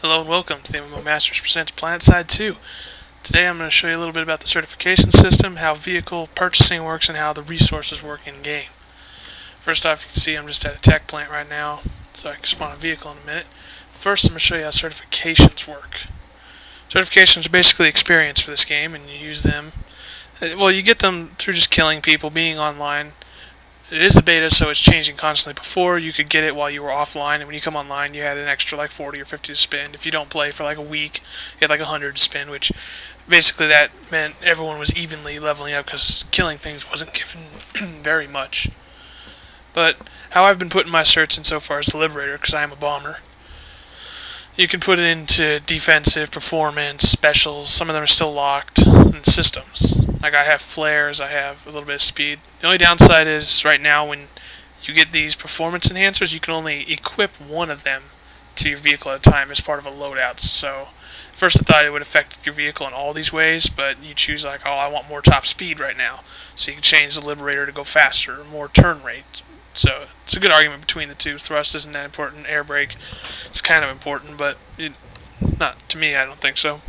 Hello and welcome to the MMO Masters Present Planetside 2. Today I'm going to show you a little bit about the certification system, how vehicle purchasing works, and how the resources work in-game. First off, you can see I'm just at a tech plant right now, so I can spawn a vehicle in a minute. First I'm going to show you how certifications work. Certifications are basically experience for this game, and you use them. Well, you get them through just killing people, being online. It is a beta, so it's changing constantly. Before, you could get it while you were offline, and when you come online, you had an extra like 40 or 50 to spend. If you don't play for like a week, you had like 100 to spend, which basically that meant everyone was evenly leveling up because killing things wasn't given very much. But how I've been putting my certs in so far is the Liberator, because I am a bomber. You can put it into defensive, performance, specials. Some of them are still locked, and systems. Like I have flares, I have a little bit of speed. The only downside is right now when you get these performance enhancers, you can only equip one of them to your vehicle at a time as part of a loadout. So first I thought it would affect your vehicle in all these ways, but you choose like, oh, I want more top speed right now. So you can change the Liberator to go faster, or more turn rate. So it's a good argument between the two. Thrust isn't that important. Air brake, it's kind of important, but not to me, I don't think so.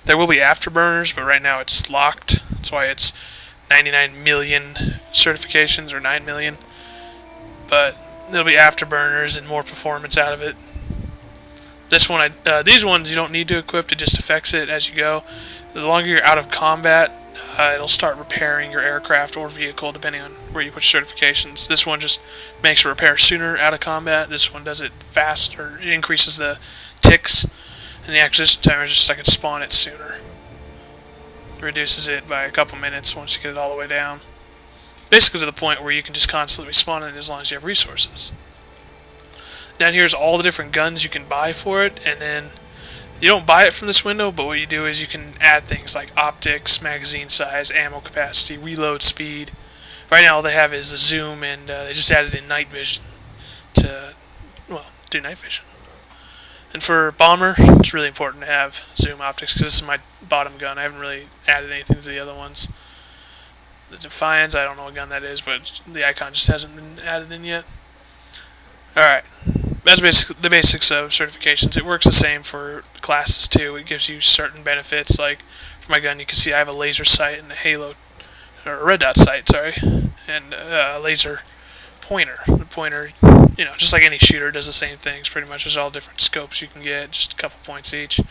There will be afterburners, but right now it's locked. That's why it's 99 million certifications, or 9 million. But there'll be afterburners and more performance out of it. This one, these ones you don't need to equip. It just affects it as you go. The longer you're out of combat, it'll start repairing your aircraft or vehicle depending on where you put certifications. This one just makes a repair sooner out of combat. This one does it faster. It increases the ticks, and the acquisition timer is just I can spawn it sooner. It reduces it by a couple minutes once you get it all the way down. Basically to the point where you can just constantly spawn it as long as you have resources. Down here is all the different guns you can buy for it, and then you don't buy it from this window, but what you do is you can add things like optics, magazine size, ammo capacity, reload speed. Right now all they have is the zoom, and they just added in night vision to, well, do night vision. And for bomber, it's really important to have zoom optics because this is my bottom gun. I haven't really added anything to the other ones. The Defiance, I don't know what gun that is, but the icon just hasn't been added in yet. Alright. That's basically the basics of certifications. It works the same for classes too. It gives you certain benefits. Like for my gun, you can see I have a laser sight and a halo, or a red dot sight, sorry, and a laser pointer. The pointer, you know, just like any shooter, does the same things pretty much. There's all different scopes you can get, just a couple points each. You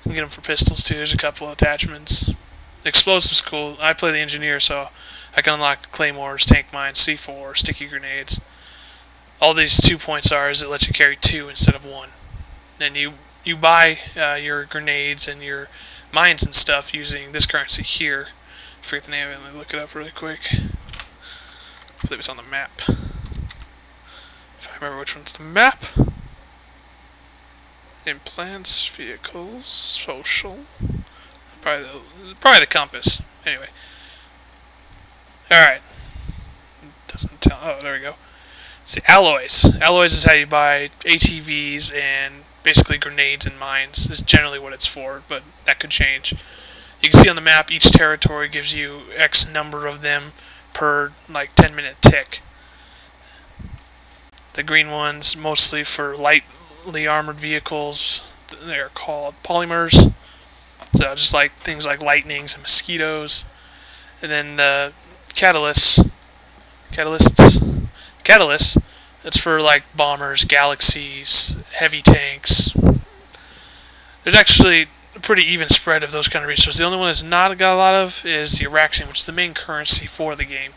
can get them for pistols too. There's a couple of attachments. The explosive's cool. I play the engineer, so I can unlock claymores, tank mines, C4, sticky grenades. All these 2 points are is it lets you carry 2 instead of 1. And you buy your grenades and your mines and stuff using this currency here. I forget the name of it. Let me look it up really quick. I believe it's on the map. If I remember which one's the map. Implants, vehicles, social. Probably the compass. Anyway. Alright. Doesn't tell. Oh, there we go. See, alloys. Alloys is how you buy ATVs and basically grenades and mines is generally what it's for, but that could change. You can see on the map each territory gives you X number of them per like 10-minute tick. The green ones mostly for lightly armored vehicles. They're called polymers. So just like things like lightnings and mosquitoes. And then the catalysts, that's for like bombers, galaxies, heavy tanks. There's actually a pretty even spread of those kind of resources. The only one that's not got a lot of is the Araxian, which is the main currency for the game.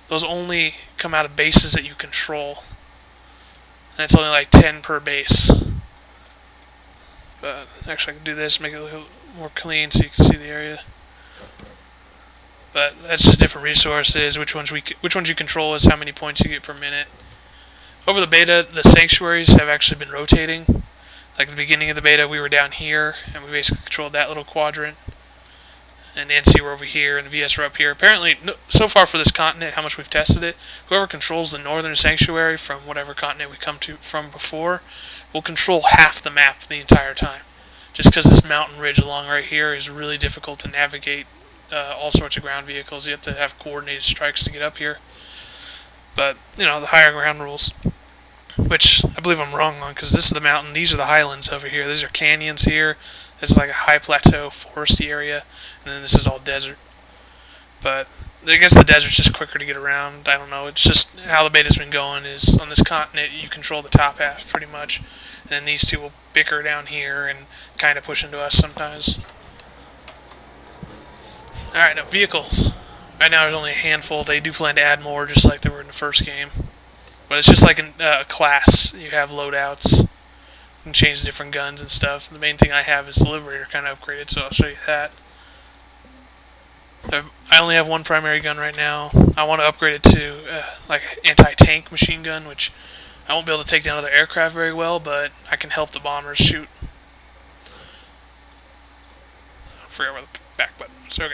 Those only come out of bases that you control. And it's only like 10 per base. But actually I can do this, make it look more clean so you can see the area. But that's just different resources. Which ones you control is how many points you get per minute. Over the beta, the sanctuaries have actually been rotating. Like at the beginning of the beta, we were down here, and we basically controlled that little quadrant. And the NC were over here, and the VS were up here. Apparently, so far for this continent, how much we've tested it, whoever controls the northern sanctuary from whatever continent we come to from before, will control half the map the entire time. Just because this mountain ridge along right here is really difficult to navigate. All sorts of ground vehicles. You have to have coordinated strikes to get up here. But, you know, the higher ground rules. which I believe I'm wrong on, because this is the mountain, these are the highlands over here, these are canyons here, this is like a high plateau foresty area, and then this is all desert. But I guess the desert's just quicker to get around. I don't know. It's just how the beta's been going is on this continent you control the top half pretty much, and then these two will bicker down here and kind of push into us sometimes. Alright, now vehicles. Right now there's only a handful. They do plan to add more, just like they were in the first game. But it's just like a class. You have loadouts. You can change different guns and stuff. The main thing I have is the Liberator kind of upgraded, so I'll show you that. I only have one primary gun right now. I want to upgrade it to like anti-tank machine gun, which I won't be able to take down other aircraft very well, but I can help the bombers shoot. I forgot where the back button was. Okay.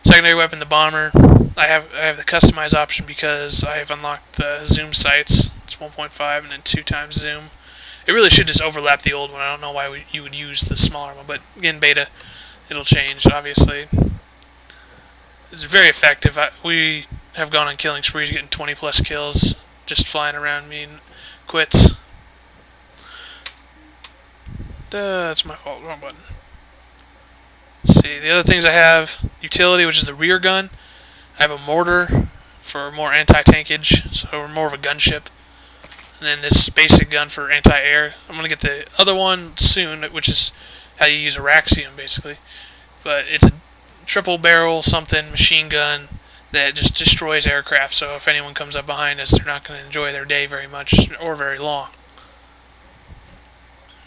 Secondary weapon, the bomber. I have the customize option because I have unlocked the zoom sights. It's 1.5 and then 2 times zoom. It really should just overlap the old one. I don't know why you would use the smaller one, but in beta, it'll change, obviously. It's very effective. We have gone on killing sprees, getting 20 plus kills, just flying around me and quits. That's my fault. Wrong button. Let's see, the other things I have, utility, which is the rear gun. I have a mortar for more anti-tankage, so we're more of a gunship. And then this basic gun for anti-air. I'm going to get the other one soon, which is how you use Araxium, basically. But it's a triple barrel something machine gun that just destroys aircraft, so if anyone comes up behind us, they're not going to enjoy their day very much or very long.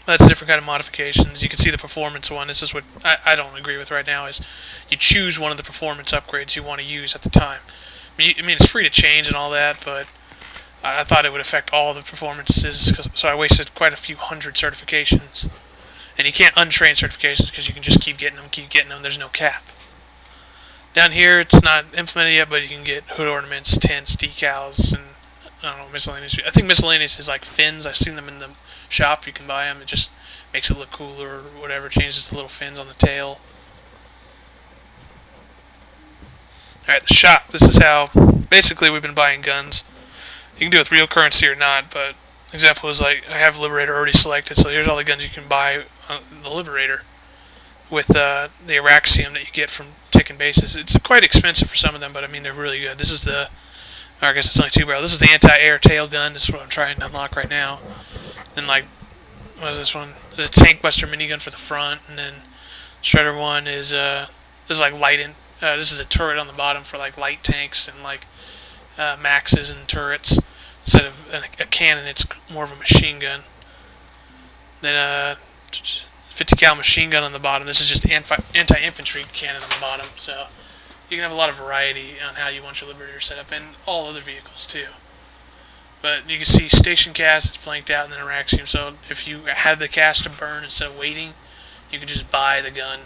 That's a different kind of modifications. You can see the performance one. This is what I don't agree with right now, is you choose one of the performance upgrades you want to use at the time. I mean, it's free to change and all that, but I thought it would affect all the performances, so I wasted quite a few hundred certifications. And you can't untrain certifications because you can just keep getting them. There's no cap. Down here, it's not implemented yet, but you can get hood ornaments, tents, decals, and I don't know, miscellaneous. I think miscellaneous is like fins. I've seen them in the shop. You can buy them. It just makes it look cooler or whatever. Changes the little fins on the tail. Alright, the shop. This is how basically we've been buying guns. You can do it with real currency or not, but example is like I have Liberator already selected, so here's all the guns you can buy on the Liberator with the Araxium that you get from ticking bases. It's quite expensive for some of them, but I mean they're really good. This is the, or I guess it's only 2 barrel. This is the anti-air tail gun. This is what I'm trying to unlock right now. Then like, what is this one? There's a tank buster minigun for the front, and then shredder one is this is like light in. This is a turret on the bottom for like light tanks and like maxes and turrets. Instead of a cannon, it's more of a machine gun. Then 50 cal machine gun on the bottom. This is just anti-infantry cannon on the bottom. So you can have a lot of variety on how you want your Liberator set up, and all other vehicles too. But you can see station cast, it's blanked out, and then Araxium. So if you had the cast to burn instead of waiting, you could just buy the gun.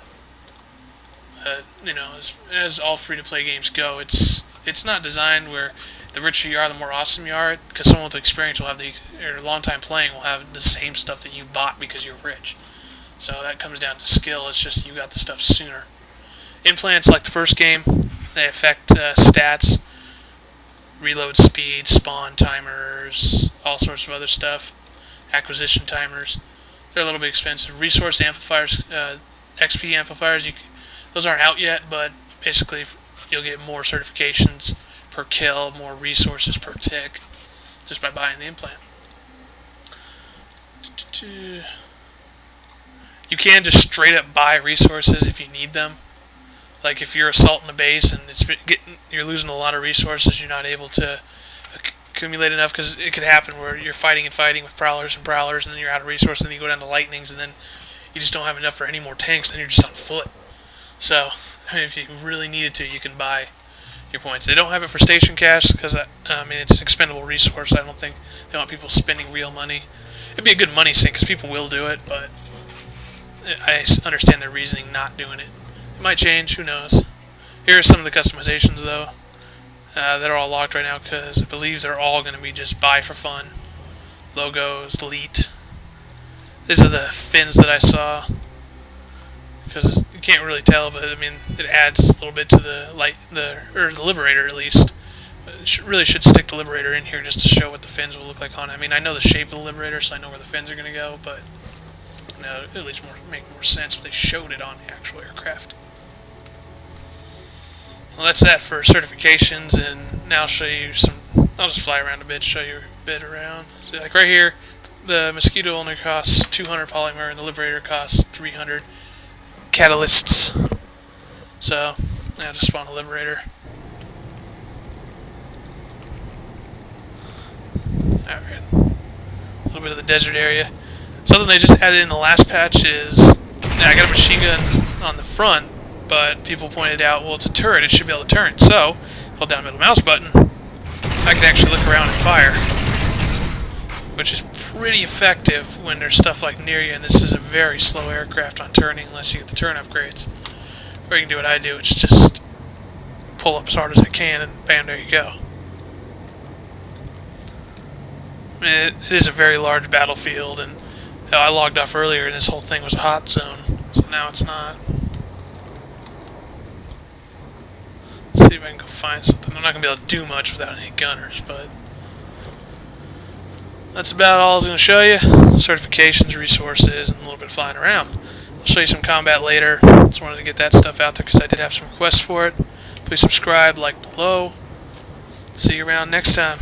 You know, as all free-to-play games go, it's not designed where the richer you are, the more awesome you are, because someone with experience will have or a long time playing will have the same stuff that you bought because you're rich. So that comes down to skill. It's just you got the stuff sooner. Implants, like the first game, they affect stats, reload speed, spawn timers, all sorts of other stuff, acquisition timers. They're a little bit expensive. Resource amplifiers, XP amplifiers, those aren't out yet, but basically you'll get more certifications per kill, more resources per tick, just by buying the implant. You can just straight up buy resources if you need them. Like if you're assaulting a base and you're losing a lot of resources, you're not able to accumulate enough, because it could happen where you're fighting with prowlers, and then you're out of resources, and then you go down to lightnings, and then you just don't have enough for any more tanks, and you're just on foot. So if you really needed to, you can buy your points. They don't have it for station cash because I mean it's an expendable resource. I don't think they want people spending real money. It'd be a good money sink because people will do it, but I understand their reasoning not doing it. It might change, who knows. Here are some of the customizations though. They're all locked right now because I believe they're all going to be just buy for fun. Logos, delete. These are the fins that I saw, because you can't really tell, but I mean it adds a little bit to the Liberator at least. Really should stick the Liberator in here just to show what the fins will look like on it. I mean, I know the shape of the Liberator, so I know where the fins are going to go, but at least make more sense if they showed it on the actual aircraft. Well, that's that for certifications, and now I'll show you some. I'll just fly around a bit, show you a bit around. So, like right here, the Mosquito only costs 200 polymer, and the Liberator costs 300 catalysts. So, now just spawn a Liberator. Alright. A little bit of the desert area. Something they just added in the last patch is, I got a machine gun on the front, but people pointed out, well, it's a turret, it should be able to turn. So, hold down the middle mouse button, I can actually look around and fire, which is pretty effective when there's stuff like near you, and this is a very slow aircraft on turning unless you get the turn upgrades. Or you can do what I do, which is just pull up as hard as I can, and bam, there you go. I mean, it is a very large battlefield, and I logged off earlier and this whole thing was a hot zone, so now it's not. Let's see if I can go find something. I'm not going to be able to do much without any gunners, but that's about all I was going to show you. Certifications, resources, and a little bit of flying around. I'll show you some combat later. Just wanted to get that stuff out there because I did have some requests for it. Please subscribe, like below. See you around next time.